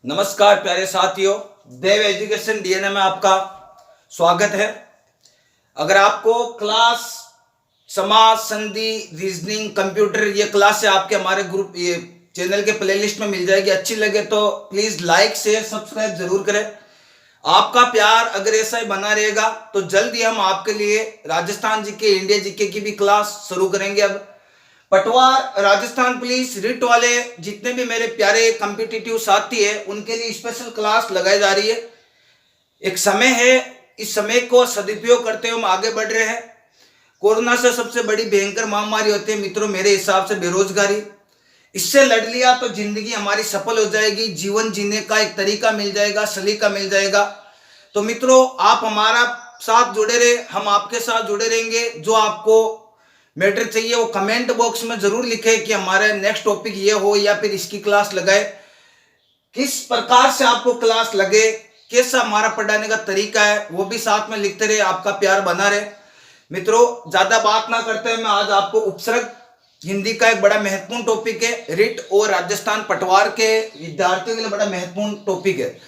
नमस्कार प्यारे साथियों, देव एजुकेशन डीएनए में आपका स्वागत है। अगर आपको क्लास समाज, संधि, रीजनिंग, कंप्यूटर ये क्लास है आपके हमारे ग्रुप ये चैनल के प्लेलिस्ट में मिल जाएगी। अच्छी लगे तो प्लीज लाइक शेयर सब्सक्राइब जरूर करें। आपका प्यार अगर ऐसा ही बना रहेगा तो जल्द ही हम आपके लिए राजस्थान जीके, इंडिया जीके की भी क्लास शुरू करेंगे। अब पटवार, राजस्थान पुलिस, रिट वाले जितने भी मेरे प्यारे कॉम्पिटिटिव साथी है उनके लिए स्पेशल क्लास लगाई जा रही है। एक समय है, इस समय को सदुपयोग करते हुए हम आगे बढ़ रहे हैं। कोरोना से सबसे बड़ी भयंकर महामारी होती है मित्रों मेरे हिसाब से बेरोजगारी। इससे लड़ लिया तो जिंदगी हमारी सफल हो जाएगी, जीवन जीने का एक तरीका मिल जाएगा, सलीका मिल जाएगा। तो मित्रों आप हमारा साथ जुड़े रहे, हम आपके साथ जुड़े रहेंगे। जो आपको मैटर चाहिए वो कमेंट बॉक्स में जरूर लिखे कि हमारा नेक्स्ट टॉपिक ये हो या फिर इसकी क्लास लगाए। किस प्रकार से आपको क्लास लगे, कैसा हमारा पढ़ाने का तरीका है वो भी साथ में लिखते रहे। आपका प्यार बना रहे। मित्रों ज्यादा बात ना करते हुए मैं आज आपको उपसर्ग हिंदी का एक बड़ा महत्वपूर्ण टॉपिक है। रिट और राजस्थान पटवार के विद्यार्थियों के लिए बड़ा महत्वपूर्ण टॉपिक है।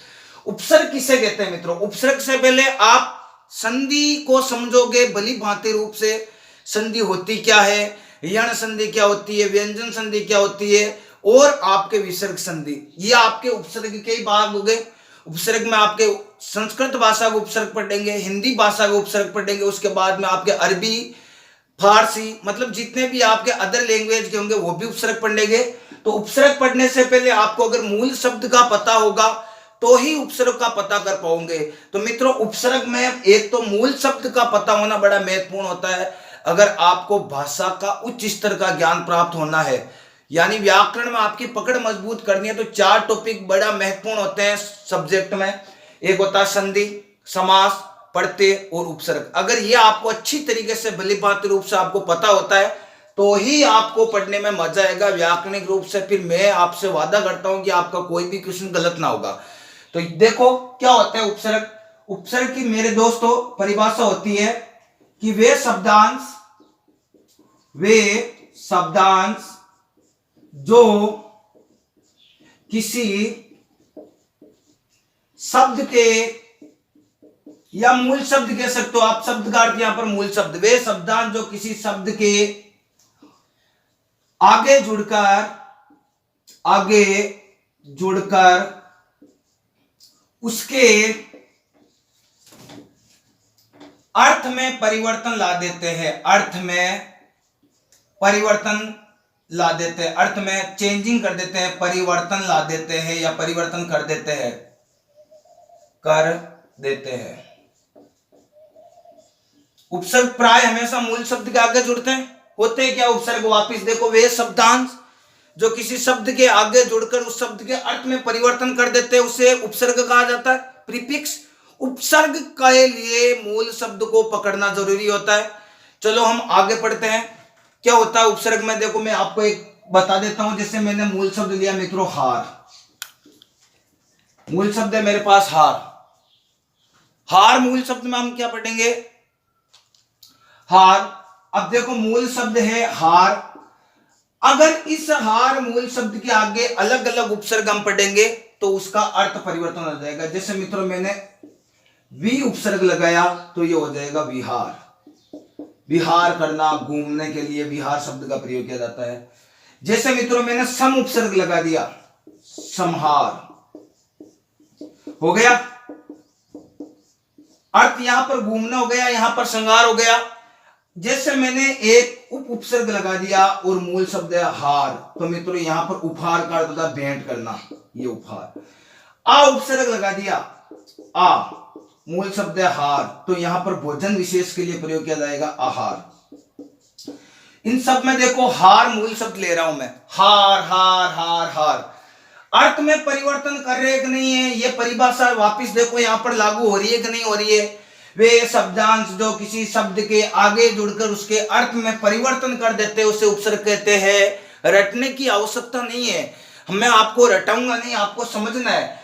उपसर्ग किसे कहते हैं मित्रों? उपसर्ग से पहले आप संधि को समझोगे भली भांति रूप से। संधि होती क्या है, यण संधि क्या होती है, व्यंजन संधि क्या होती है, और आपके विसर्ग संधि, ये आपके उपसर्ग के ही भाग हो गए। उपसर्ग में आपके संस्कृत भाषा का उपसर्ग पढ़ेंगे, हिंदी भाषा का उपसर्ग पढ़ेंगे, उसके बाद में आपके अरबी, फारसी, मतलब जितने भी आपके अदर लैंग्वेज के होंगे वो भी उपसर्ग पढ़ेंगे। तो उपसर्ग पढ़ने से पहले आपको अगर मूल शब्द का पता होगा तो ही उपसर्ग का पता कर पाओगे। तो मित्रों उपसर्ग में एक तो मूल शब्द का पता होना बड़ा महत्वपूर्ण होता है। अगर आपको भाषा का उच्च स्तर का ज्ञान प्राप्त होना है, यानी व्याकरण में आपकी पकड़ मजबूत करनी है, तो चार टॉपिक बड़ा महत्वपूर्ण होते हैं सब्जेक्ट में। एक होता है संधि, समास, प्रत्यय और उपसर्ग। अगर ये आपको अच्छी तरीके से भलीभांति रूप से आपको पता होता है तो ही आपको पढ़ने में मजा आएगा व्याकरणिक रूप से। फिर मैं आपसे वादा करता हूं कि आपका कोई भी क्वेश्चन गलत ना होगा। तो देखो क्या होता है उपसर्ग। उपसर्ग की मेरे दोस्तों परिभाषा होती है कि वे शब्दांश जो किसी शब्द के, या मूल शब्द कह सकते हो आप, शब्द का अर्थ यहां पर मूल शब्द, वे शब्दांश जो किसी शब्द के आगे जुड़कर उसके अर्थ में परिवर्तन ला देते हैं। अर्थ में परिवर्तन ला देते हैं, अर्थ में चेंजिंग कर देते हैं, परिवर्तन ला देते हैं या परिवर्तन कर देते हैं। उपसर्ग प्राय हमेशा मूल शब्द के आगे जुड़ते हैं। होते हैं क्या उपसर्ग? वापिस देखो, वे शब्दांश जो किसी शब्द के आगे जुड़कर उस शब्द के अर्थ में परिवर्तन कर देते हैं उसे उपसर्ग कहा जाता है। प्रीफिक्स। उपसर्ग के लिए मूल शब्द को पकड़ना जरूरी होता है। चलो हम आगे पढ़ते हैं क्या होता है उपसर्ग में। देखो मैं आपको एक बता देता हूं। जैसे मैंने मूल शब्द लिया मित्रों हार, मूल शब्द है मेरे पास हार। हार मूल शब्द में हम क्या पढ़ेंगे? हार। अब देखो मूल शब्द है हार। अगर इस हार मूल शब्द के आगे अलग अलग उपसर्ग हम पढ़ेंगे तो उसका अर्थ परिवर्तन हो जाएगा। जैसे मित्रों मैंने वी उपसर्ग लगाया तो ये हो जाएगा विहार। विहार करना, घूमने के लिए विहार शब्द का प्रयोग किया जाता है। जैसे मित्रों मैंने सम उपसर्ग लगा दिया, संहार हो गया। अर्थ यहां पर घूमना हो गया, यहां पर संहार हो गया। जैसे मैंने एक उपसर्ग लगा दिया और मूल शब्द है हार, तो मित्रों यहां पर उपहार का अर्थ होता है भेंट करना, ये उपहार। आ उपसर्ग लगा दिया, आ मूल शब्द है हार, तो यहां पर भोजन विशेष के लिए प्रयोग किया जाएगा आहार। इन सब में देखो हार मूल शब्द ले रहा हूं मैं, हार हार हार हार। अर्थ में परिवर्तन कर रहे कि नहीं है, ये परिभाषा वापिस देखो यहां पर लागू हो रही है कि नहीं हो रही है। वे शब्दांश जो किसी शब्द के आगे जुड़कर उसके अर्थ में परिवर्तन कर देते हैं उसे उपसर्ग कहते हैं। रटने की आवश्यकता नहीं है, मैं आपको रटाऊंगा नहीं, आपको समझना है।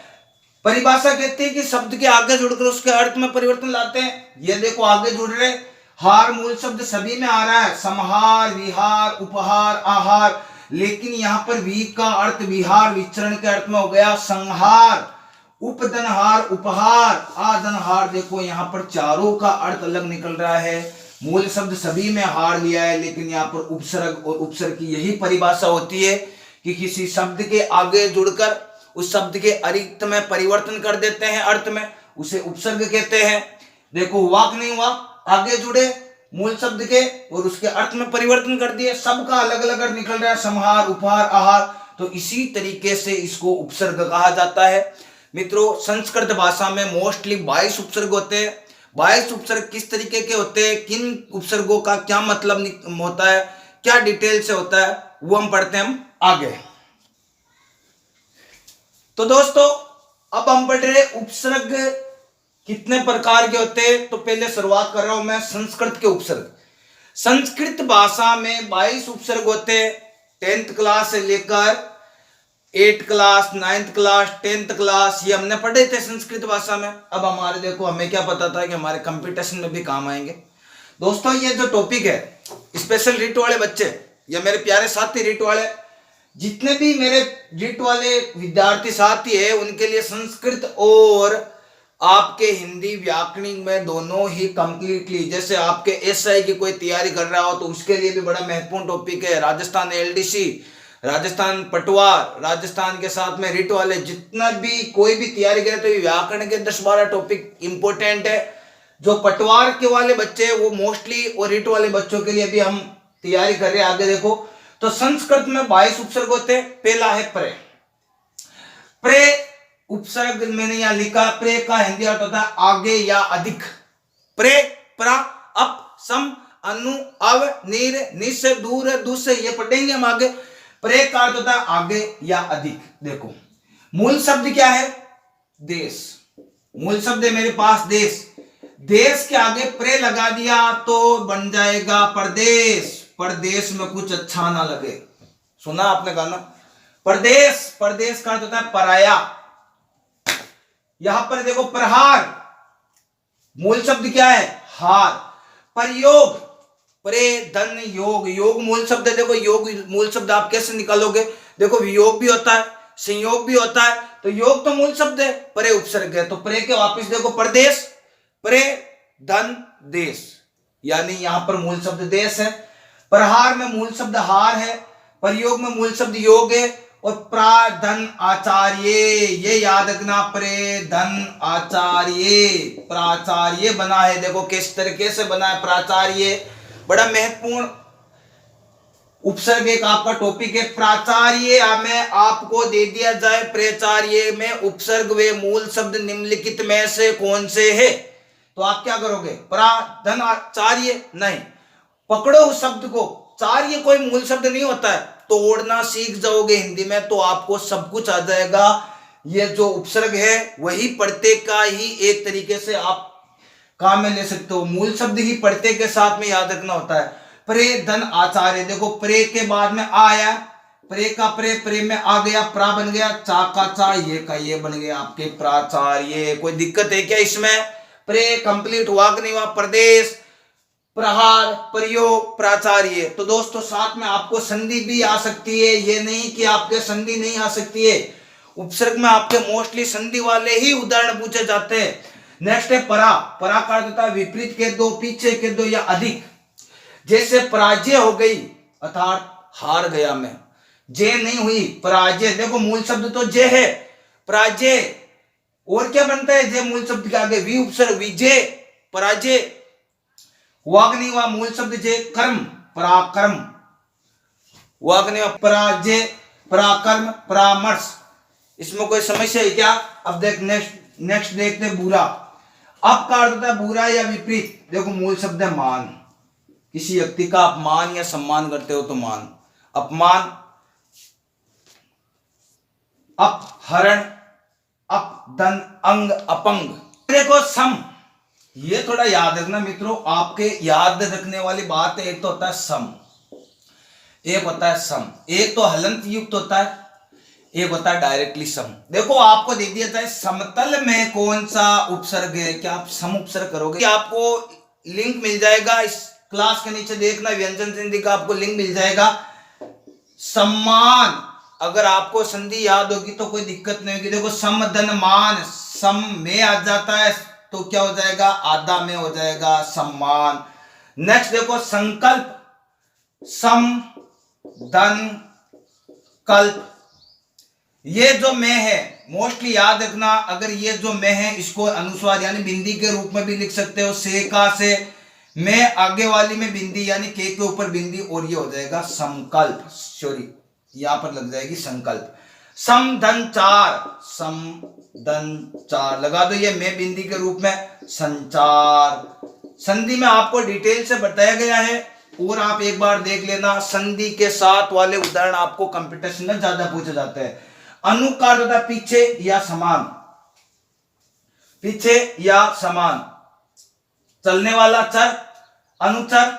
परिभाषा कहती है कि शब्द के आगे जुड़कर उसके अर्थ में परिवर्तन लाते हैं। ये देखो आगे जुड़ रहे, हार मूल शब्द सभी में आ रहा है, समहार, विहार, उपहार, आहार। लेकिन यहाँ पर वी का अर्थ विहार विचरण के अर्थ में हो गया संहार, उपदनहार, उपहार, आदनहार। देखो यहाँ पर चारों का अर्थ अलग निकल रहा है। मूल शब्द सभी में हार लिया है, लेकिन यहाँ पर उपसर्ग और उपसर्ग की यही परिभाषा होती है कि किसी शब्द के आगे जुड़कर उस शब्द के अर्थ में परिवर्तन कर देते हैं, अर्थ में, उसे उपसर्ग कहते हैं। देखो हुआ कि नहीं हुआ, आगे जुड़े मूल शब्द के और उसके अर्थ में परिवर्तन कर दिए, सबका अलग अलग अर्थ निकल रहा है, संहार, उपहार, आहार। तो इसी तरीके से इसको उपसर्ग कहा जाता है। मित्रों, संस्कृत भाषा में मोस्टली 22 उपसर्ग होते हैं। 22 उपसर्ग किस तरीके के होते हैं, किन उपसर्गों का क्या मतलब होता है, क्या डिटेल से होता है, वो हम पढ़ते हैं हम आगे। तो दोस्तों, अब हम पढ़ रहे उपसर्ग कितने प्रकार के होते हैं। तो पहले शुरुआत कर रहा हूं मैं संस्कृत के उपसर्ग। संस्कृत भाषा में 22 उपसर्ग होते हैं। 10th क्लास से लेकर 8th class, 9th class, 10th class, ये हमने पढ़े थे संस्कृत भाषा में। अब हमारे देखो, हमें क्या पता था कि हमारे कंपटीशन में भी काम आएंगे। दोस्तों, ये जो टॉपिक है, स्पेशल रीट वाले बच्चे या मेरे प्यारे साथी रीट वाले, जितने भी मेरे रीट वाले विद्यार्थी साथी है, उनके लिए संस्कृत और आपके हिंदी व्याकरण में दोनों ही कंप्लीटली, जैसे आपके एसआई की कोई तैयारी कर रहा हो तो उसके लिए भी बड़ा महत्वपूर्ण टॉपिक है। राजस्थान एलडीसी, राजस्थान पटवार, राजस्थान के साथ में रीट वाले जितना भी कोई भी तैयारी करे तो व्याकरण के 10-12 टॉपिक इंपॉर्टेंट है। जो पटवार के वाले बच्चे वो मोस्टली, और रीट वाले बच्चों के लिए भी हम तैयारी कर रहे हैं। आगे देखो, तो संस्कृत में 22 उपसर्ग होते हैं। पहला है प्रे। प्रे उपसर्ग मैंने यहां लिखा, प्रे का हिंदी अर्थ होता है आगे या अधिक। प्रे, प्रा, अप, सम, अनु, अव, नीर, निस, दूर, दुस, ये पढ़ेंगे हम आगे। प्रे का अर्थ होता है आगे या अधिक। देखो, मूल शब्द क्या है, देश। मूल शब्द है मेरे पास देश। देश के आगे प्रे लगा दिया तो बन जाएगा प्रदेश। प्रदेश में कुछ अच्छा ना लगे, सुना आपने गाना, प्रदेश। प्रदेश का अर्थ होता है पराया। यहां पर देखो, प्रहार, मूल शब्द क्या है, हार। प्रयोग, प्रे धन योग, योग मूल शब्द है। देखो, योग मूल शब्द आप कैसे निकालोगे, देखो वियोग भी होता है, संयोग भी होता है, तो योग तो मूल शब्द है, प्रे उपसर्ग है। तो प्रे के वापिस देखो, प्रदेश, प्रे धन देश, यानी यहां पर मूल शब्द देश है। प्रहार में मूल शब्द हार है, प्रयोग में मूल शब्द योग है, और प्रा धन आचार्य, ये याद रखना, प्रे धन आचार्य, प्राचार्य बना है। देखो किस तरीके से बना है प्राचार्य, बड़ा महत्वपूर्ण उपसर्ग एक आपका टॉपिक है। प्राचार्य में आपको दे दिया जाए, प्राचार्य में उपसर्ग वे मूल शब्द निम्नलिखित में से कौन से है, तो आप क्या करोगे, प्रा धन आचार्य नहीं, पकड़ो उस शब्द को। चार्य कोई मूल शब्द नहीं होता है, तोड़ना सीख जाओगे हिंदी में तो आपको सब कुछ आ जाएगा। ये जो उपसर्ग है वही पढ़ते का ही एक तरीके से आप काम में ले सकते हो। मूल शब्द ही पढ़ते के साथ में याद रखना होता है। प्रे धन आचार्य, देखो प्रे के बाद में आ आया, प्रे का प्रे, प्रे में आ गया, प्रा बन गया, चा का चा, ये का ये बन गया आपके प्राचार्य। कोई दिक्कत है क्या इसमें, प्रे कंप्लीट हुआ कि नहीं हुआ, प्रदेश, प्रहार, प्रयोग, प्राचार्य। तो दोस्तों साथ में आपको संधि भी आ सकती है, ये नहीं कि आपके संधि नहीं आ सकती है। उपसर्ग में आपके मोस्टली संधि वाले ही उदाहरण पूछे जाते हैं। नेक्स्ट है परा। परा का अर्थ होता है विपरीत कह दो, पीछे कह दो या अधिक। जैसे पराजय हो गई अर्थात हार गया मैं, जय नहीं हुई, पराजय। देखो मूल शब्द तो जय है, पराजय, और क्या बनता है जय मूल शब्द के आगे, वी उपसर्ग, विजय, पराजय। हुआ नहीं हुआ, मूल शब्द जय, कर्म, पराक्रम। हुआ नहीं हुआ, पराजय, पराक्रम, परामर्श। इसमें कोई समस्या है क्या। अब देख नेक्स्ट देखते हैं बुरा। अब का अर्थ होता है बुरा या विपरीत। देखो मूल शब्द है मान, किसी व्यक्ति का अपमान या सम्मान करते हो तो मान, अपमान, अपहरण, अपदन, अंग, अपंग। देखो सम, ये थोड़ा याद रखना मित्रों, आपके याद रखने वाली बात है। एक तो होता है सम, एक होता है सम, एक तो हलंत युक्त होता है, एक होता है डायरेक्टली सम। देखो आपको दे दिया जाए समतल में कौन सा उपसर्ग है, क्या आप सम उपसर्ग करोगे। आपको लिंक मिल जाएगा इस क्लास के नीचे, देखना व्यंजन संधि का आपको लिंक मिल जाएगा। सम्मान। अगर आपको संधि याद होगी तो कोई दिक्कत नहीं होगी। देखो सम धन मान, सम में आ जाता है तो क्या हो जाएगा, आधा में हो जाएगा सम्मान। नेक्स्ट देखो संकल्प, सम धन कल्प। ये जो मैं है मोस्टली याद रखना, अगर ये जो मैं है इसको अनुस्वार यानी बिंदी के रूप में भी लिख सकते हो, से का से, मैं आगे वाली में बिंदी यानी के ऊपर बिंदी, और ये हो जाएगा संकल्प, सॉरी यहां पर लग जाएगी संकल्प। सम धन चार, सम धन चार लगा दो, ये मैं बिंदी के रूप में संचार। संधि में आपको डिटेल से बताया गया है और आप एक बार देख लेना। संधि के साथ वाले उदाहरण आपको कंपटीशन में ज्यादा पूछे जाते हैं। अनु का अर्थ होता है पीछे या समान, पीछे या समान। चलने वाला चर, अनुचर,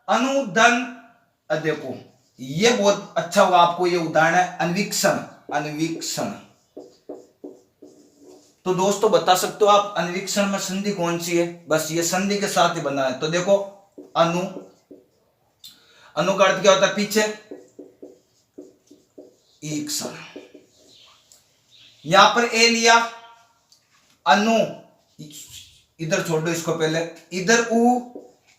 अनुधन। देखो ये बहुत अच्छा होगा आपको, ये उदाहरण है अन्वीक्षण, अन्वीक्षण। तो दोस्तों बता सकते हो आप अन्वीक्षण में संधि कौन सी है, बस ये संधि के साथ ही बना है। तो देखो अनु, अनु का अर्थ क्या होता है पीछे, ईक्षण। यहां पर ए लिया, अनु, इधर छोड़ दो इसको पहले, इधर उ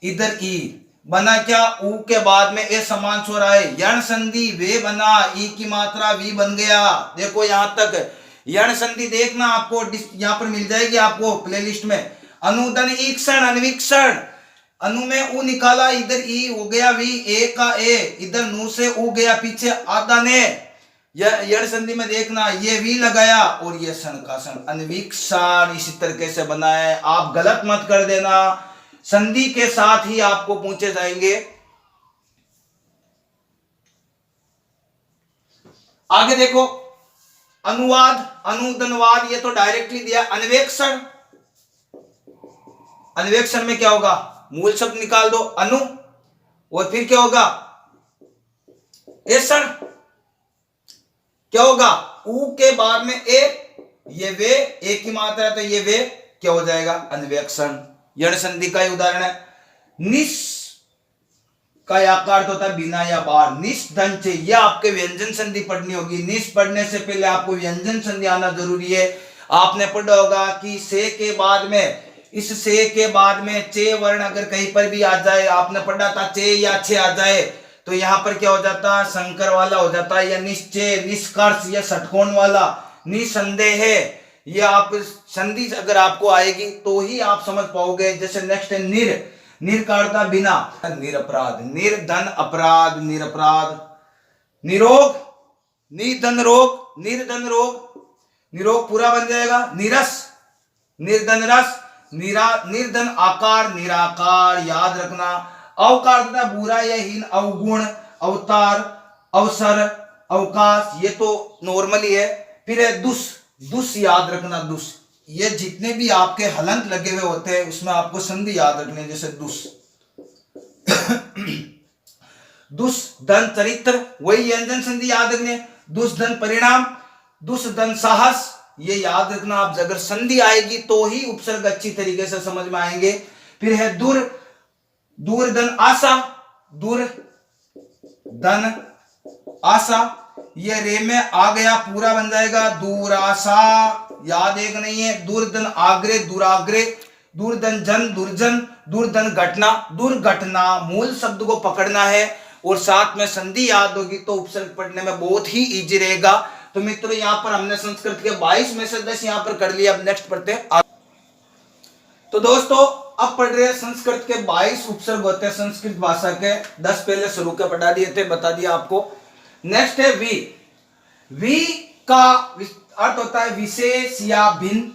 इधर ई, बना क्या, उ के बाद में ए समान स्वर आए, यण संधि वे बना, ई की मात्रा वी बन गया। देखो यहां तक यण संधि देखना आपको यहां पर मिल जाएगी आपको प्लेलिस्ट में। अनुधन ईक्षण, अन्वीक्षण। अनु में उ निकाला, इधर ई हो गया वी, ए का ए, इधर नु से उ गया पीछे आधा ने। यण संधि में देखना ये वी लगाया और ये सन का सन, अन्वीक्षण इसी तरीके से बना है। आप गलत मत कर देना, संधि के साथ ही आपको पूछे जाएंगे। आगे देखो अनुवाद, अनुदनवाद, ये तो डायरेक्टली दिया। अन्वेक्षण, अन्वेक्षण में क्या होगा, मूल शब्द निकाल दो अनु, और फिर क्या होगा एषण, क्या होगा उ के बाद में ए, ये वे, एक की मात्रा है तो ये वे, क्या हो जाएगा अन्वेक्षण। यण संधि का उदाहरण है। निस का आकार तो होता है बिना या बार, निस धन से, यह आपके व्यंजन संधि पढ़नी होगी। निस पढ़ने से पहले आपको व्यंजन संधि आना जरूरी है। आपने पढ़ा होगा कि से के बाद में, इस से के बाद में चे वर्ण अगर कहीं पर भी आ जाए, आपने पढ़ा था चे या छे आ जाए तो यहां पर क्या हो जाता है, संकर वाला हो जाता है, या निश्चय, निष्कर्ष, या षटकोण वाला, निसंदेह है। ये आप संधि अगर आपको आएगी तो ही आप समझ पाओगे। जैसे नेक्स्ट है निर, निर का अर्थ बिना, निरपराध, निर्धन अपराध, निरपराध। निरोग, निधन रोग, निर्धन रोग, निरोग पूरा बन जाएगा। निरस, निर्धन रस, निर्धन आकार, निराकार, याद रखना। अवकार बुरा या हीन, अवगुण, अवतार, अवसर, अवकाश, ये तो नॉर्मली है। फिर है दुस, दुस याद रखना, दुस। ये जितने भी आपके हलंत लगे हुए होते हैं उसमें आपको संधि याद रखनी है, जैसे दुस। दुस धन चरित्र, वही व्यंजन संधि याद रखने। दुस धन परिणाम, दुस धन साहस, ये याद रखना। आप अगर संधि आएगी तो ही उपसर्ग अच्छी तरीके से समझ में आएंगे। फिर है दूर, दूर धन आशा, दूर धन आशा, ये रे में आ गया पूरा बन जाएगा दूर आशा, याद एक नहीं है। दूरधन आग्रे, दुराग्रे, दूरधन जन, दुर्जन, दूरधन घटना, दुर्घटना। मूल शब्द को पकड़ना है और साथ में संधि याद होगी तो उपसर्ग पढ़ने में बहुत ही इजी रहेगा। तो मित्रों यहाँ पर हमने संस्कृत के 22 में से 10 यहाँ पर कर लिया। अब नेक्स्ट पढ़ते हैं। तो दोस्तों अब पढ़ रहे हैं संस्कृत के 22 उपसर्ग होते हैं संस्कृत भाषा के। 10 पहले शुरू के पढ़ा दिए थे, बता दिया आपको। नेक्स्ट है वी। वी का अर्थ होता है विशेष या भिन्न।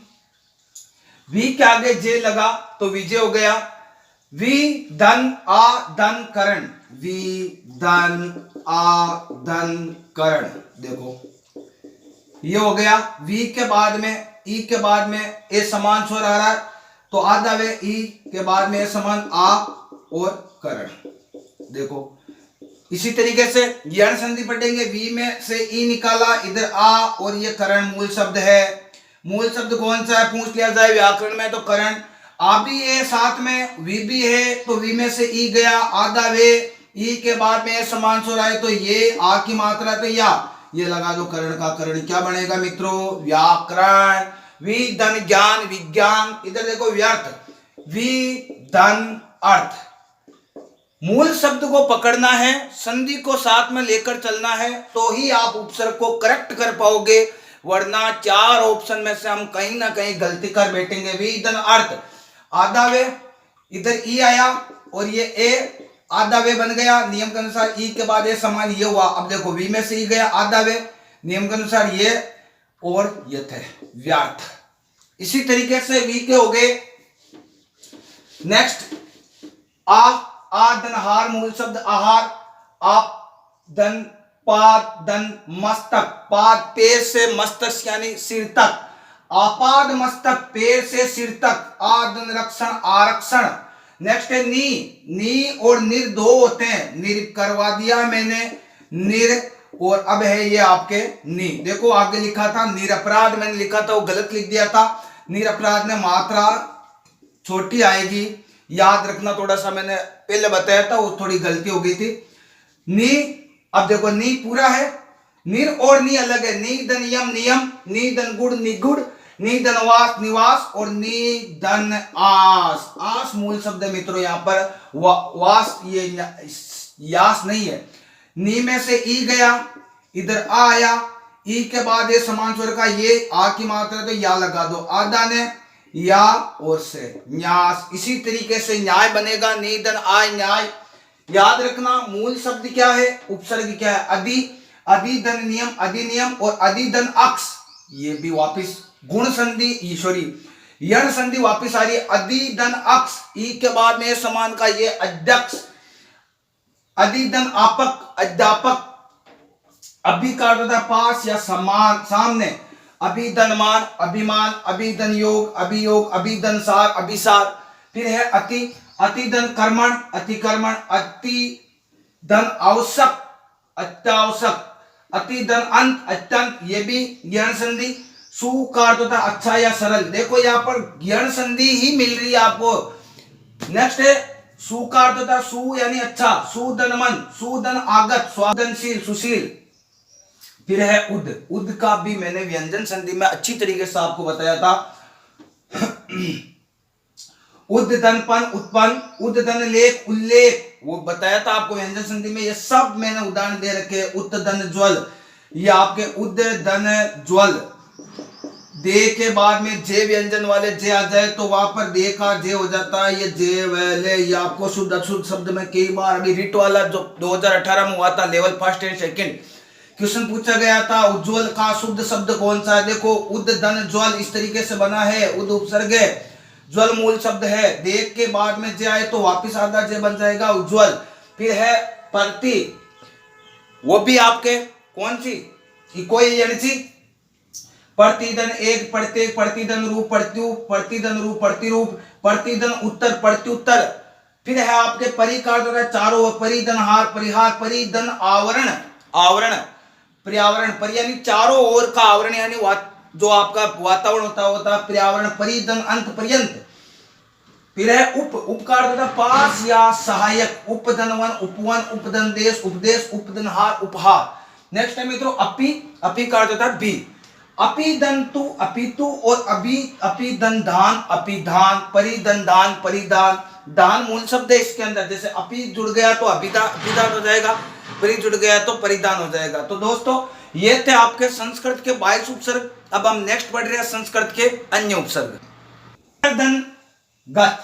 वी के आगे जे लगा तो विजय हो गया। वी धन आ धन करण, वी धन आ धन करण, देखो ये हो गया। वी के बाद में, ई के बाद में ए समान स्वर आ रहा है तो आधा वे, ई के बाद में ए समान आ और करण, देखो इसी तरीके से यण संधि पढ़ेंगे। वी में से ई निकाला, इधर आ और ये करण मूल शब्द है। मूल शब्द कौन सा है पूछ लिया जाए व्याकरण में तो करण। आ भी है साथ में, वी भी है तो वी में से ई गया, आधा वे, ई के बाद में समान स्वर आए तो ये आ की मात्रा तो या, ये लगा दो करण का करण, क्या बनेगा मित्रों? व्याकरण। वि धन ज्ञान विज्ञान, इधर देखो व्यर्थ, वि धन अर्थ। मूल शब्द को पकड़ना है, संधि को साथ में लेकर चलना है, तो ही आप उपसर्ग को करेक्ट कर पाओगे, वरना 4 ऑप्शन में से हम कहीं ना कहीं गलती कर बैठेंगे। वि धन अर्थ, आधा वे, इधर ई आया और ये ए, आधा वे बन गया नियम के अनुसार, ई के बाद ये समान ये हुआ। अब देखो वी में से ई गया आधा वे, नियम के अनुसार ये और ये थे व्यार्थ। इसी तरीके से वी के हो गए। नेक्स्ट आ धन हार, मूल शब्द आहार, आप धन पाद धन मस्तक, पाद पैर से मस्तक यानी सिर तक, आपाद मस्तक पैर से सिर तक, आधन रक्षण आरक्षण। नेक्स्ट है नी और निर 2 होते हैं, निर करवा दिया मैंने, निर, और अब है ये आपके नी। देखो आगे लिखा था निरपराध, मैंने लिखा था वो गलत लिख दिया था। निरपराध में मात्रा छोटी आएगी, याद रखना, थोड़ा सा मैंने पहले बताया था वो थोड़ी गलती हो गई थी। नी, अब देखो नी पूरा है, निर और नी अलग है। नी धन यम नियम, नी धन गुड़ निगुड़, नी धन वास निवास, और नी धन आस। आस मूल शब्द है मित्रों, यहाँ पर वास ये यास नहीं है। नी में से ई गया, इधर आ आया, ई के बाद ये समान स्वर का ये आ की मात्रा तो या लगा दो, आधा ने या और से न्यास। इसी तरीके से न्याय बनेगा, नीधन आय न्याय। याद रखना मूल शब्द क्या है, उपसर्ग क्या है, अधिधन नियम अधिनियम और अधिधन अक्ष। ये भी वापिस गुण संधि ईश्वरी यण संधि वापिस आ रही है, अधिधन अक्ष। ई के बाद में समान का ये अध्यक्ष, अधिधन आपक अध्यापक, अभी का अर्थ होता है पास या समान सामने, अभिधनमान अभिमान, अभिधन योग अभियोग, अभिधन सार अभिसार। फिर है अति, अतिधन कर्मण अतिकर्मण, अतिधन आवश्यक अत्यावश्यक, अतिधन अंत अत्यंत, ये भी ज्ञान संधि। सु का अर्थ होता है अच्छा या सरल, देखो यहाँ पर ज्ञान संधि ही मिल रही है आपको। नेक्स्ट है सु का अर्थ होता है सु यानी अच्छा, सुधन मन, सुधन आगत, स्वादनशील सुशील। फिर है उद, उद का भी मैंने व्यंजन संधि में अच्छी तरीके से आपको बताया था। उद्दनपन उत्पन्न, उद्दन लेख उल्लेख, वो बताया था आपको व्यंजन संधि में। ये सब मैंने उदाहरण दे रखे। उत्तदन ज्वल, ये आपके उद्दन ज्वल। दे के बाद में जे व्यंजन वाले जे आ जाए तो वहां पर दे का जे हो जाता है, ये जे वाले। ये आपको शुद्ध अशुद्ध शब्द में कई बार अभी रिट वाला जो 2018 में हुआ था level first and second, question पूछा गया था उज्ज्वल का शुद्ध शब्द कौन सा है। देखो उद्दन ज्वल इस तरीके से बना है, उद उपसर्ग है, ज्वल मूल शब्द है, देख के बाद में जे आए तो वापिस आधा जे बन जाएगा उज्ज्वल। फिर है प्रति, वो भी आपके कौन सी कोई प्रतिधन एक प्रत्येक, प्रतिधन रूप प्रत्युप, प्रतिधन रूप प्रतिरूप, प्रतिधन उत्तर प्रत्युत्तर। फिर है आपके परिकार चारों, परिधन हार परिहार, परिधन आवरण आवरण, पर्यावरण पर यानी चारों ओर का आवरण यानी जो आपका वातावरण होता है पर्यावरण, परिधन अंत पर्यंत। फिर है उप का अर्थ पास या सहायक, उपधन वन उपवन, उपधन देश उपदेश, उपधन हार उपहार। नेक्स्ट है मित्रों अपि का अर्थ होता है भी, अपिदंतु अपितु और अपिदन दान अपिधान, परिधन दान परिधान। दान मूल शब्द है इसके अंदर, जैसे अपि जुड़ गया तो अभिधान हो जाएगा, परि जुड़ गया तो परिधान हो जाएगा। तो दोस्तों ये थे आपके संस्कृत के 22 उपसर्ग। अब हम नेक्स्ट पढ़ रहे हैं संस्कृत के अन्य उपसर्ग। गत,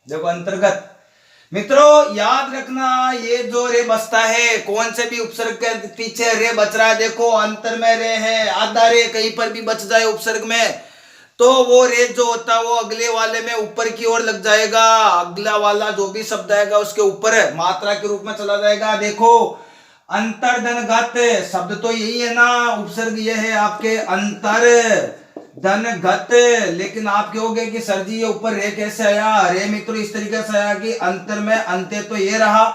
देखो अंतर्गत मित्रों याद रखना, ये जो रे बसता है कौन से भी उपसर्ग के पीछे रे बच रहा है, देखो अंतर में रे है, आधा रे कहीं पर भी बच जाए उपसर्ग में तो वो रे जो होता है वो अगले वाले में ऊपर की ओर लग जाएगा, अगला वाला जो भी शब्द आएगा उसके ऊपर मात्रा के रूप में चला जाएगा। देखो अंतर्धन गत शब्द तो यही है ना, उपसर्ग ये है आपके अंतर धन गत। लेकिन आप कहोगे कि सर जी ये ऊपर रे कैसे आया। रे मित्रों इस तरीके से आया कि अंतर में अंत्य तो ये रहा,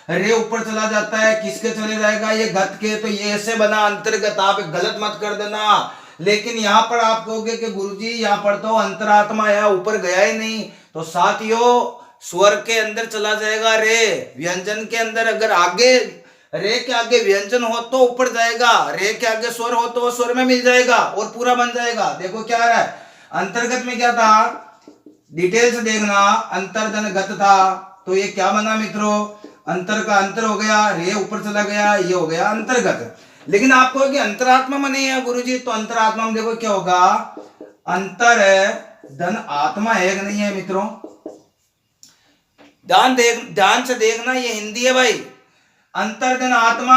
रे ऊपर चला जाता है, किसके चले जाएगा ये गत के, तो ये ऐसे बना अंतर्गत। आप गलत मत कर देना। लेकिन यहाँ पर आप कहोगे कि गुरुजी यहाँ पर तो अंतरात्मा है, ऊपर गया ही नहीं। तो साथियों स्वर के अंदर चला जाएगा रे। व्यंजन के अंदर अगर आगे रे के आगे व्यंजन हो तो ऊपर जाएगा, रे के आगे स्वर हो तो वो स्वर में मिल जाएगा और पूरा बन जाएगा। देखो क्या आ रहा है, अंतर्गत में क्या था, डिटेल से देखना, अंतर्धन गत था तो ये क्या बना मित्रों, अंतर का अंतर हो गया, रे ऊपर चला गया, ये हो गया अंतर्गत। लेकिन आपको कि अंतरात्मा में नहीं है गुरुजी, तो अंतरात्मा में देखो क्या होगा, अंतर धन आत्मा है कि नहीं है मित्रों, ध्यान से देखना, ये हिंदी है भाई। अंतर्धन आत्मा,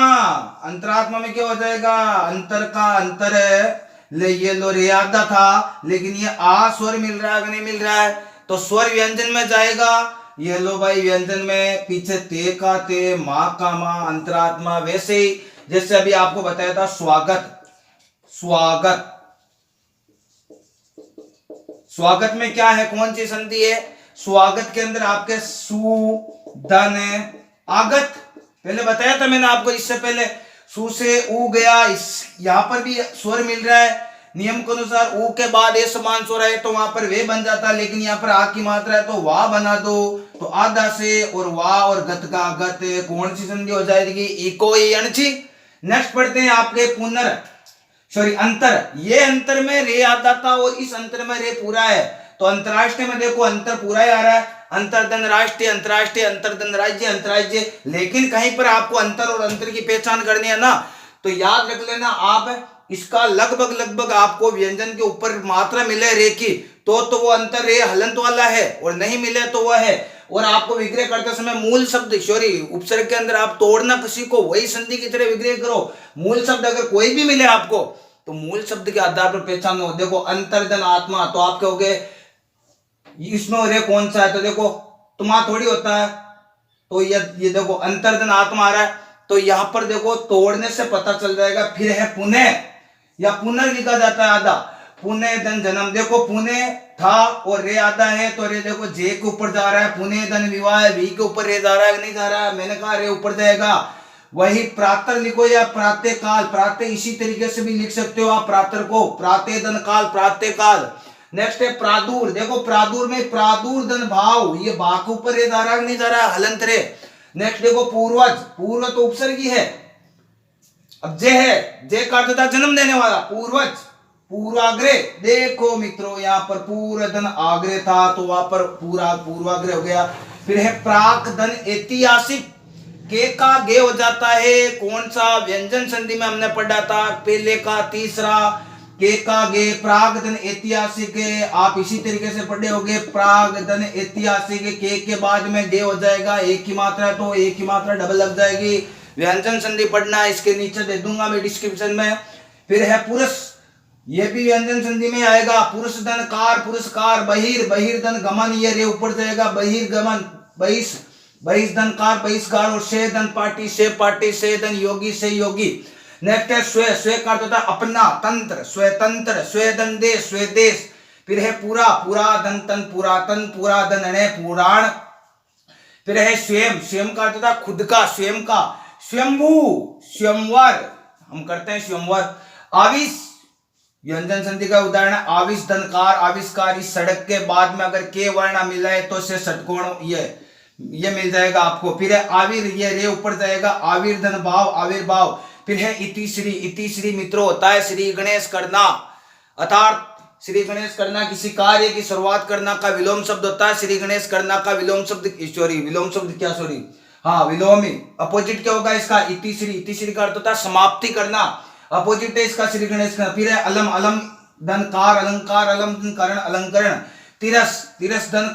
अंतरात्मा में क्या हो जाएगा, अंतर का अंतर है, ले ये लो रे आधा था, लेकिन ये आ स्वर मिल रहा है कि नहीं मिल रहा है, तो स्वर व्यंजन में जाएगा। ये लो भाई व्यंजन में पीछे ते का ते, माँ का माँ, अंतरात्मा। वैसे ही जैसे अभी आपको बताया था स्वागत, स्वागत, स्वागत में क्या है, कौन सी संधि है, स्वागत के अंदर आपके सु धन आगत, पहले बताया था मैंने आपको इससे पहले, सु से ऊ गया, इस यहां पर भी स्वर मिल रहा है, नियम के अनुसार ऊ के बाद ए समान स्वर है तो वहां पर वे बन जाता, लेकिन यहाँ पर आ की मात्रा है तो वाह बना दो, तो आधा से और वाह और गत का गत, कौन सी संधि हो जाएगी, इको अणची। नेक्स्ट पढ़ते हैं आपके पुनर सॉरी अंतर, ये अंतर में रे आता था और इस अंतर में रे पूरा है, तो अंतरराष्ट्रीय में देखो अंतर पूरा ही आ रहा है, अंतरधन राष्ट्रीय, अंतरराष्ट्रीय, अंतरधन राज्य, अंतरराज्य। लेकिन कहीं पर आपको अंतर और अंतर की पहचान करनी है ना, तो याद रख लेना आप, इसका लगभग लगभग आपको व्यंजन के ऊपर मात्रा मिले रे की तो वो अंतर रे हलंत वाला है, और नहीं मिले तो वह है। और आपको विग्रह करते समय मूल शब्द सॉरी उपसर्ग के अंदर आप तोड़ना किसी को, वही संधि की तरह विग्रह करो। मूल शब्द अगर कोई भी मिले आपको तो मूल शब्द के आधार पर पहचानो। देखो अंतर्धन आत्मा, तो आप कहोगे इसमें रे कौन सा है, तो देखो तुम्हारा थोड़ी होता है, तो ये देखो अंतर्धन आत्मा आ रहा है, तो यहां पर देखो तोड़ने से पता चल जाएगा। फिर है पुनः या पुनर् लिखा जाता है आधा, पुनः धन जन्म, देखो पुनः था और रे आधा है तो रे देखो जे के ऊपर जा रहा है, पुनः धन विवाह है, वी के ऊपर रे जा रहा है नहीं जा रहा है, मैंने कहा रे ऊपर जाएगा। वही प्रातः लिखो या प्रातः काल, प्रातः इसी तरीके से भी लिख सकते हो आप प्रातः को, प्रातः धन काल, प्रातः काल। नेक्स्ट है प्रादुर, देखो प्रादुर में प्रादुर धन भाव, ये भा के ऊपर रे जा रहा है नहीं जा रहा है, हलंत रे। नेक्स्ट देखो पूर्वज, पूर्व तो उपसर्गी है, अब जे है, जे का अर्थ था जन्म देने वाला, पूर्वज, पूर्वाग्रह, देखो मित्रों यहाँ पर पूर्व धन आग्रह था तो वहां पर पूरा पूर्वाग्रह हो गया। फिर है प्राक धन ऐतिहासिक, के का गे हो जाता है, कौन सा व्यंजन संधि में हमने पढ़ा था, पहले का तीसरा, के का गे, प्राग धन ऐतिहासिक है, आप इसी तरीके से पढ़े होगे, प्राग धन ऐतिहासिक, के बाद में गे हो जाएगा, एक की मात्रा तो एक की मात्रा डबल लग जाएगी। व्यंजन संधि पढ़ना, इसके नीचे दे दूंगा मैं डिस्क्रिप्शन में। फिर है पुरुष, ये भी व्यंजन संधि में आएगा, पुरुष धन कार, पुरस्कार, बहिर, बहिर्धन गमन, ये रे ऊपर जाएगा, बहिर्गमन, बहिष, बहिष्धन कार, बहिष्कार, और से धन पार्टी, से धन योगी, से योगी। नेक्स्ट है स्वे, स्वे का अर्थ होता है अपना, तंत्र, स्वतंत्र, स्वेधन देश, स्वदेश। फिर है पूरा, पुराधन तन, पुरातन, पुराधन अणे, पुराण। फिर है स्वयं, स्वयं का अर्थ होता है खुद का, स्वयं का, स्वयंभू, स्वयंवर, हम करते हैं स्वयंवर। आविष, व्यंजन संधि का उदाहरण है आविष धनकार, आविष्कार, इस सड़क के बाद में अगर के वर्ण मिला है तो से षटकोण ये मिल जाएगा आपको। फिर है आविर, ये रे ऊपर जाएगा, आविर धन भाव, आविर्भाव। फिर है इतिश्री, इतिश्री मित्रों होता है श्री गणेश करना, अर्थात श्री गणेश करना किसी कार्य की शुरुआत करना का विलोम शब्द होता है, श्री गणेश करना का विलोम शब्द विलोम शब्द क्या हाँ विलोमी, अपोजिट क्या होगा इसका, इतिश्री, इतिश्री का अर्थ होता है समाप्ति करना, अपोजिट है इसका श्री गणेश करना। फिर है अलम, अलम धन कार, अलंकार, अलम धन करण, अलंकरण। तिरस, तिरस धन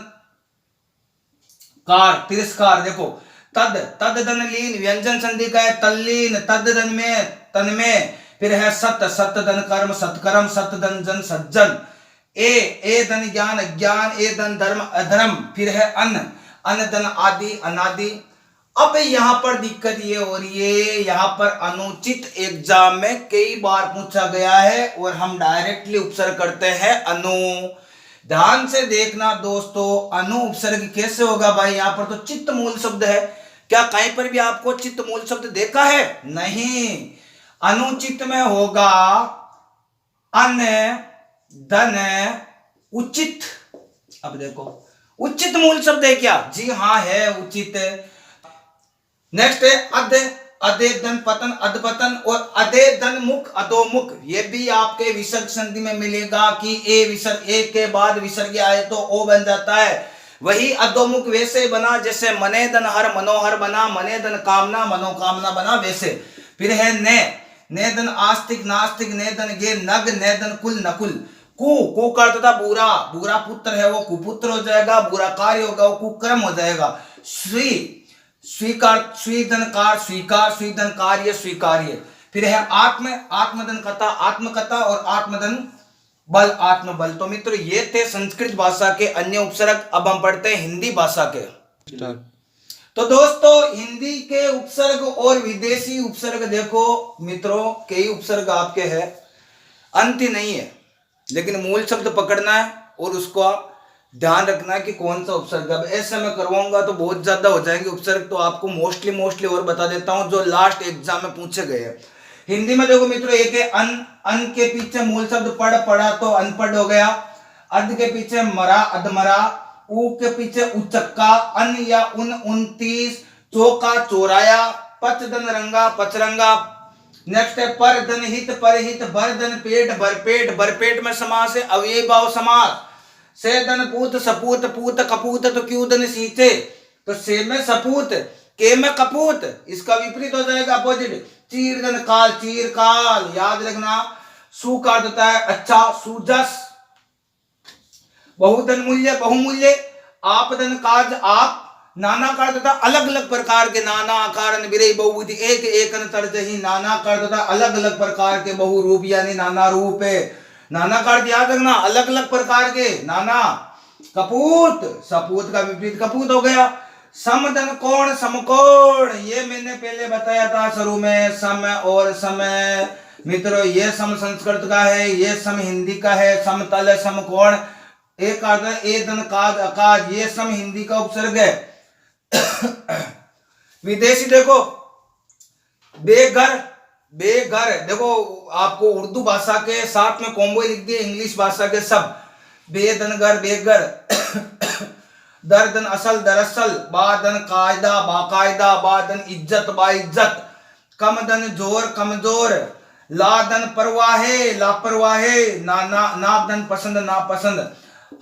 कार, तिरस्कार, देखो तद, तद धन लीन, व्यंजन संधि का है तल्लीन, तद धन में, तन में। फिर है सत, सत धन कर्म, सत्कर्म, सत धन जन, सज्जन। ए धन ज्ञान, ज्ञान, ए धन धर्म, अधर्म। फिर है अन्न, अन्न धन आदि, अनादि। अब यहाँ पर दिक्कत ये हो रही है, यहाँ पर अनुचित एग्जाम में कई बार पूछा गया है और हम डायरेक्टली उपसर्ग करते हैं अनु। ध्यान से देखना दोस्तों, अनु उपसर्ग कैसे होगा भाई, यहाँ पर तो चित्त मूल शब्द है, क्या कहीं पर भी आपको चित्त मूल शब्द देखा है, नहीं। अनुचित में होगा अन, धन, उचित। अब देखो उचित मूल शब्द है क्या? जी हाँ है, उचित। नेक्स्ट है अध, अधेदन पतन, अधपतन, और अधेदन मुख, अधोमुख। ये भी आपके विसर्ग संधि में मिलेगा कि ए विसर्ग, ए के बाद विसर्ग आए तो ओ बन जाता है। वही अधोमुख वैसे बना जैसे मनेदन हर मनोहर बना, मनेदन कामना मनोकामना बना, वैसे। फिर है ने, नेदन आस्तिक नास्तिक, नेदन गे नग, नेदन कुल नकुल। को का अर्थ था बुरा, बुरा पुत्र है वो कुपुत्र हो जाएगा, बुरा कार्य होगा वो कुक्रम हो जाएगा। स्वी, स्वीकार, स्वीदनकार स्वीकार, स्वीदन कार्य स्वीकार्य। फिर है आत्म, आत्मदन कथा, आत्मकथा, और आत्मदन बल, आत्मबल। तो मित्रों ये थे संस्कृत भाषा के अन्य उपसर्ग। अब हम पढ़ते हैं हिंदी भाषा के। तो दोस्तों हिंदी के उपसर्ग और विदेशी उपसर्ग देखो मित्रों, कई उपसर्ग आपके हैं, अंत नहीं है, लेकिन मूल शब्द पकड़ना है और उसको ध्यान रखना है कि कौन सा उपसर्ग। अब ऐसे मैं करवाऊंगा तो बहुत ज्यादा हो जाएंगे उपसर्ग, तो आपको मोस्टली और बता देता हूं जो लास्ट एग्जाम में पूछे गए हैं। हिंदी में देखो मित्रों, एक है अन, अन के पीछे मूल शब्द पढ़, पढ़ा तो अनपढ़ हो गया। अध के पीछे मरा, अधमरा। ऊ के पीछे उचक्का, अन या उन 29, चौका चौराया, पचदन रंगा, पचरंगा। नेक्स्ट है पर धन हित, परहित, भर धन पेट, भरपेट, भरपेट में समास है अव्ययी भाव समास। से धन पूत, सपूत, पूत कपूत, तो क्यों धन सींचे, तो से में सपूत, के में कपूत, इसका विपरीत हो जाएगा अपोजिट। चीर धन काल, चीर काल, याद रखना। सु का अर्थ होता है अच्छा, सुजस। बहुधन मूल्य, बहुमूल्य। आप धन काज, आप। नाना का अर्थ था अलग अलग प्रकार के, नाना कारण विरय बहुविधि, एक एकन तर्ज ही। नाना का अर्थ था अलग अलग प्रकार के, बहु रूप यानी नाना रूप है। नाना का अर्थ याद रखना अलग अलग प्रकार के, नाना। कपूत, सपूत का विपरीत कपूत हो गया। समधन कोण, समकोण, ये मैंने पहले बताया था शुरू में, सम और समय। मित्रों ये सम संस्कृत का है, ये सम हिंदी का है। समतल, समकोण, एक अर्थ ए धन काज, अकाज, ये सम हिंदी का उपसर्ग है। विदेशी देखो, बेघर, बेघर, देखो आपको उर्दू भाषा के साथ में कॉम्बो लिख दिए इंग्लिश भाषा के सब। बेधन घर, बेघर। दर्दन असल, दरअसल। बादन कायदा, बाकायदा। बादन इज्जत, बाइज्जत। कमदन जोर, कमजोर। लादन परवाहे, लापरवाहे। नादन पसंद, नापसंद।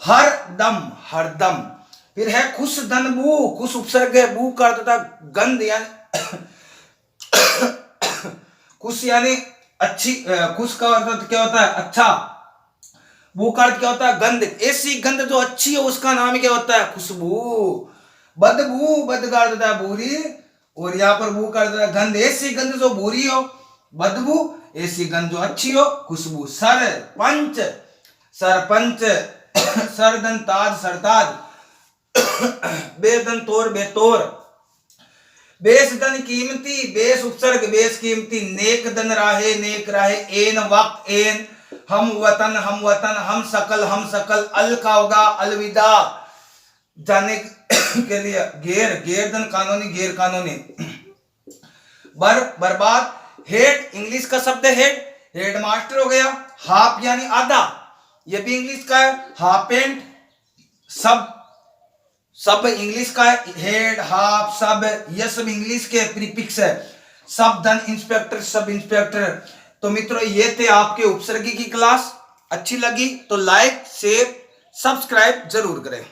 हर दम, हरदम। फिर है खुश धन बू, खुश उपसर्ग है, बू का अर्थ था गंध यानी खुश यानी अच्छी, खुश का अर्थ क्या होता है अच्छा, बू का अर्थ क्या होता है गंध। ऐसी गंध जो अच्छी है उसका नाम क्या होता है खुशबू। बदबू, बद का अर्थ था बुरी, और यहाँ पर बू का अर्थ था गंध। ऐसी गंध जो बुरी हो बदबू, ऐसी गंध जो अच्छी हो खुशबू। सरपंच, सरपंच। सरदन ताज, सरताज। बेदन तोर, बेतोर। बेस धन कीमती, बेस उपसर्ग, बेस कीमती। नेक धन राहे, नेक राहे। एन वक्त, एन। हम वतन, हम वतन। हम सकल, हम सकल। अल का होगा अलविदा, जाने के लिए। गैर, गैर धन कानूनी, गैर कानूनी। बर्बाद। हेड, इंग्लिश का शब्द हेड, हेड मास्टर हो गया। हाफ यानी आधा, ये भी इंग्लिश का है। हाफ पैंट, सब इंग्लिश का है। हेड, हाफ, सब, ये सब इंग्लिश के प्रीफिक्स है। सब धन, इंस्पेक्टर, सब इंस्पेक्टर। तो मित्रों ये थे आपके उपसर्गी की क्लास। अच्छी लगी तो लाइक, शेयर, सब्सक्राइब जरूर करें।